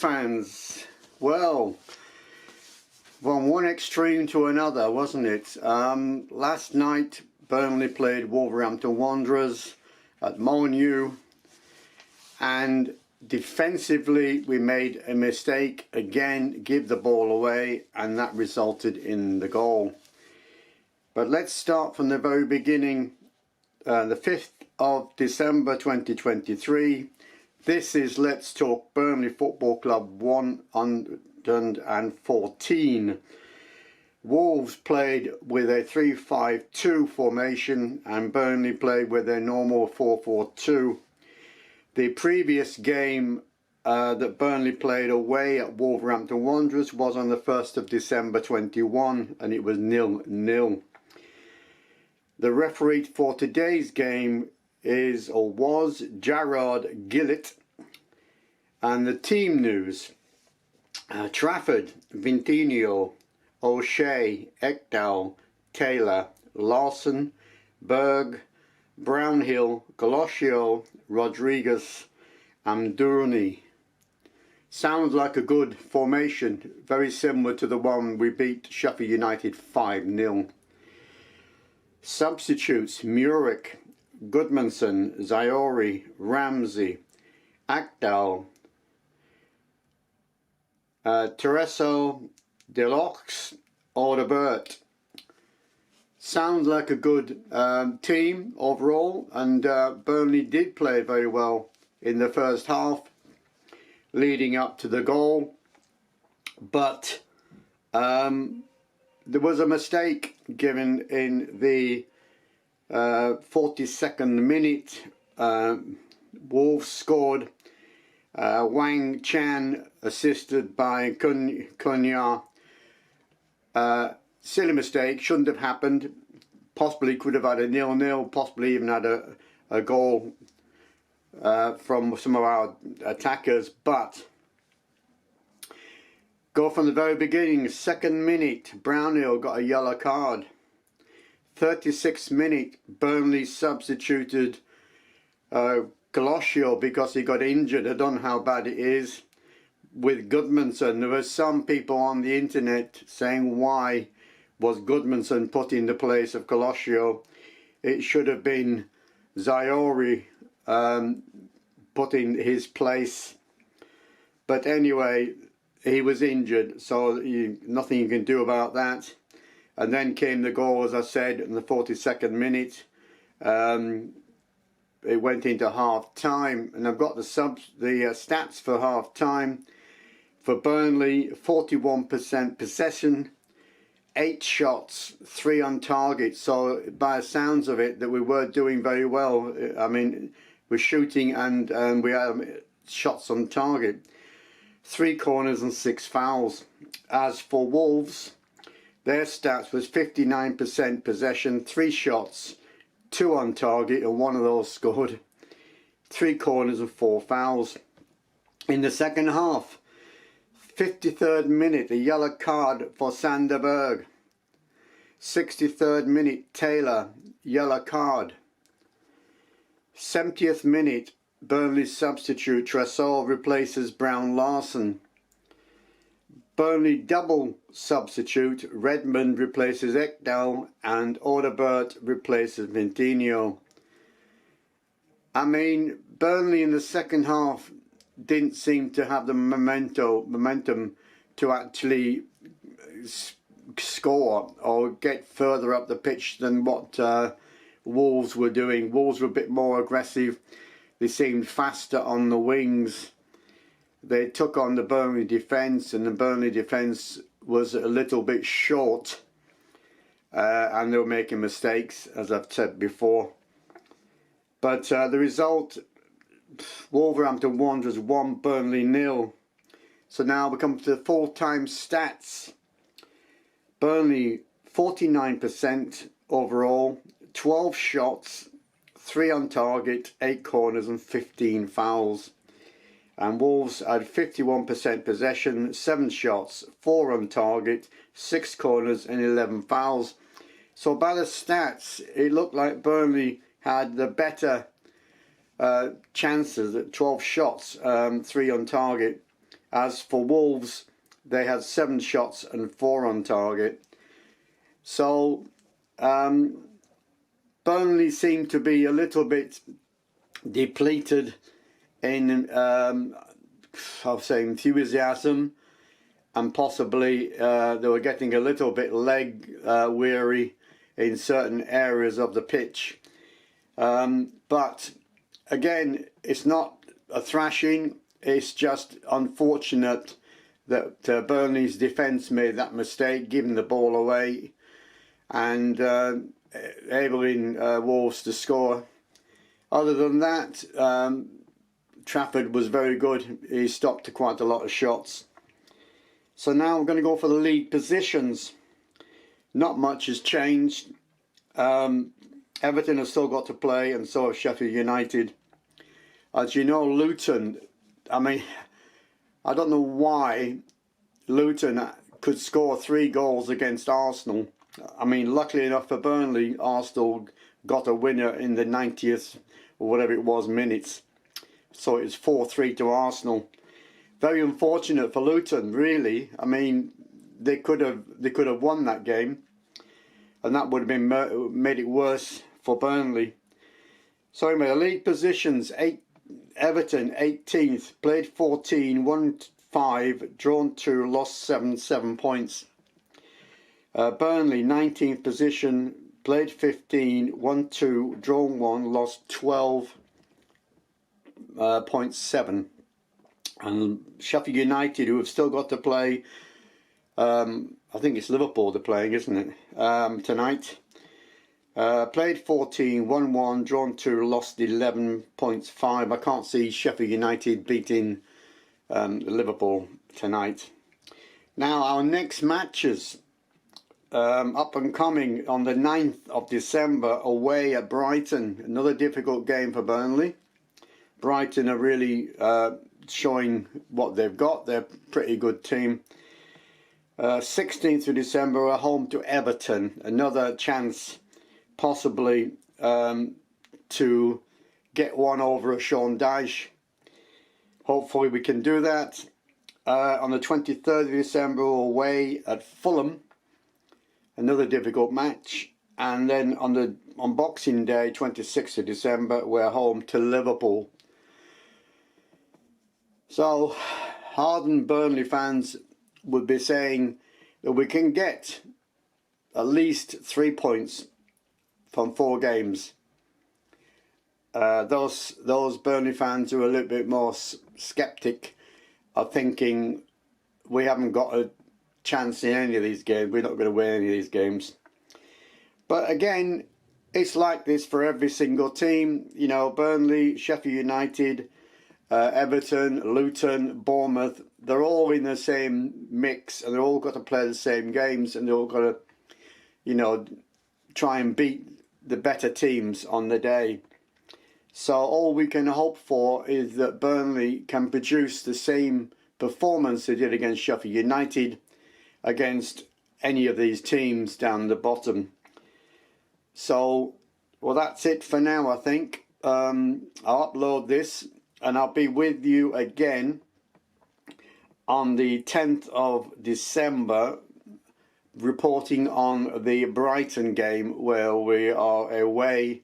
fans. Well, from one extreme to another, wasn't it? Last night Burnley played Wolverhampton Wanderers at Molineux, and defensively we made a mistake again, give the ball away, and that resulted in the goal. But let's start from the very beginning. The 5th of December 2023. This is Let's Talk Burnley Football Club 114. Wolves played with a 3-5-2 formation and Burnley played with their normal 4-4-2. The previous game that Burnley played away at Wolverhampton Wanderers was on the 1st of December 21 and it was 0-0. The referee for today's game was Gerard Gillett, and the team news: Trafford, Vintinho, O'Shea, Ekdal, Taylor, Larson, Berg, Brownhill, Galoscio, Rodriguez, Amdouni. Sounds like a good formation, very similar to the one we beat Sheffield United 5-0. Substitutes: Muric, Goodmanson, Zaori, Ramsey, Akdal, Tereso, Delox, Audebert. Sounds like a good team overall, and Burnley did play very well in the first half leading up to the goal, but there was a mistake given in the 42nd minute. Wolves scored. Wang Chan assisted by Kunya. Silly mistake, shouldn't have happened. Possibly could have had a 0-0, possibly even had a goal from some of our attackers, but go from the very beginning. 2nd minute, Brownhill got a yellow card. 36th minute, Burnley substituted Galoscio because he got injured. I don't know how bad it is. With Goodmanson, there were some people on the internet saying, why was Goodmanson put in the place of Galoscio? It should have been Zaori put in his place. But anyway, he was injured, so nothing you can do about that. And then came the goal, as I said, in the 42nd minute. It went into half time, and I've got the stats for half time. For Burnley, 41% possession, 8 shots, 3 on target. So by the sounds of it, that we were doing very well. I mean, we're shooting and we had shots on target. 3 corners and 6 fouls. As for Wolves, their stats was 59% possession, 3 shots, 2 on target, and 1 of those scored. 3 corners and 4 fouls. In the second half, 53rd minute, a yellow card for Sander Berg. 63rd minute, Taylor, yellow card. 70th minute, Burnley substitute Tresor replaces Brown Larson. Burnley double substitute, Redmond replaces Ekdal and Audebert replaces Vintinho. I mean, Burnley in the second half didn't seem to have the momentum to actually score or get further up the pitch than what Wolves were doing. Wolves were a bit more aggressive. They seemed faster on the wings. They took on the Burnley defence, and the Burnley defence was a little bit short, and they were making mistakes, as I've said before. But the result: Wolverhampton Wanderers 1, Burnley 0. So now we come to the full-time stats. Burnley 49% overall, 12 shots, 3 on target, 8 corners and 15 fouls. And Wolves had 51% possession, 7 shots, 4 on target, 6 corners and 11 fouls. So by the stats, it looked like Burnley had the better chances at 12 shots, 3 on target, As for Wolves, they had 7 shots and 4 on target. So Burnley seemed to be a little bit depleted in I'll say enthusiasm, and possibly they were getting a little bit leg weary in certain areas of the pitch. But again, it's not a thrashing, it's just unfortunate that Burnley's defence made that mistake, giving the ball away and enabling Wolves to score. Other than that, Trafford was very good. He stopped quite a lot of shots. So now we're going to go for the league positions. Not much has changed. Everton has still got to play, and so have Sheffield United. As you know, Luton, I mean, I don't know why Luton could score 3 goals against Arsenal. I mean, luckily enough for Burnley, Arsenal got a winner in the 90th or whatever it was minutes. So it was 4-3 to Arsenal. Very unfortunate for Luton, really. I mean, they could have won that game, and that would have been made it worse for Burnley. So anyway, the league positions: Everton 18th, played 14, won 5, drawn 2, lost 7 points. Burnley 19th position, played 15, won 2, drawn 1, lost 12.7. And Sheffield United, who have still got to play, I think it's Liverpool they're playing, isn't it, tonight. Played 14, won 1, drawn 2, lost 11.5. I can't see Sheffield United beating Liverpool tonight. Now our next matches, up and coming on the 9th of December, away at Brighton. Another difficult game for Burnley. Brighton are really showing what they've got. They're a pretty good team. 16th of December, we're home to Everton. Another chance possibly to get one over at Sean Dyche. Hopefully we can do that. On the 23rd of December, away at Fulham. Another difficult match. And then on Boxing Day, 26th of December, we're home to Liverpool. So hardened Burnley fans would be saying that we can get at least 3 points from 4 games. Those Burnley fans who are a little bit more sceptic are thinking we haven't got a chance in any of these games. We're not going to win any of these games. But again, it's like this for every single team. You know, Burnley, Sheffield United, Everton, Luton, Bournemouth, they're all in the same mix, and they're all got to play the same games, and they're all got to, you know, try and beat the better teams on the day. So all we can hope for is that Burnley can produce the same performance they did against Sheffield United against any of these teams down the bottom. So, well, that's it for now, I think. I'll upload this and I'll be with you again on the 10th of December reporting on the Brighton game where we are away.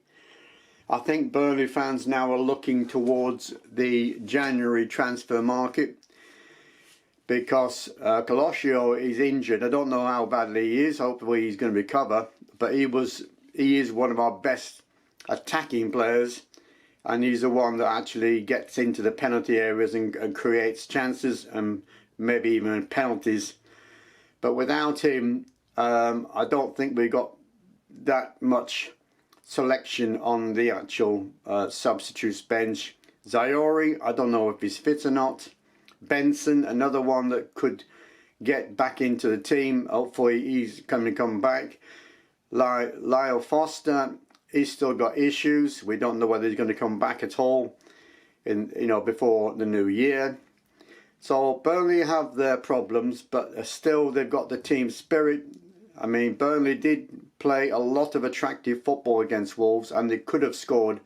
I think Burnley fans now are looking towards the January transfer market because Colosio is injured. I don't know how badly he is. Hopefully he's going to recover. But he is one of our best attacking players, and he's the one that actually gets into the penalty areas and creates chances and maybe even penalties. But without him, I don't think we got that much selection on the actual substitutes bench. Zaori, I don't know if he's fit or not. Benson, another one that could get back into the team. Hopefully he's going to come back. Lyle Foster, he's still got issues. We don't know whether he's going to come back at all before the new year. So Burnley have their problems, but still they've got the team spirit. I mean, Burnley did play a lot of attractive football against Wolves, and they could have scored,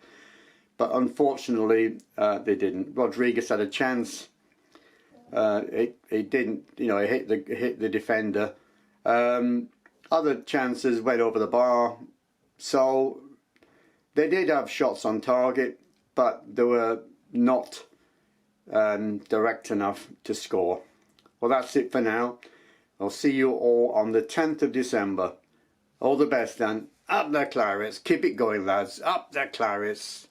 but unfortunately they didn't. Rodriguez had a chance, It didn't, you know, it hit the defender. Other chances went over the bar, so they did have shots on target, but they were not direct enough to score. Well, that's it for now. I'll see you all on the 10th of December. All the best, and up the Clarets. Keep it going, lads. Up the Clarets.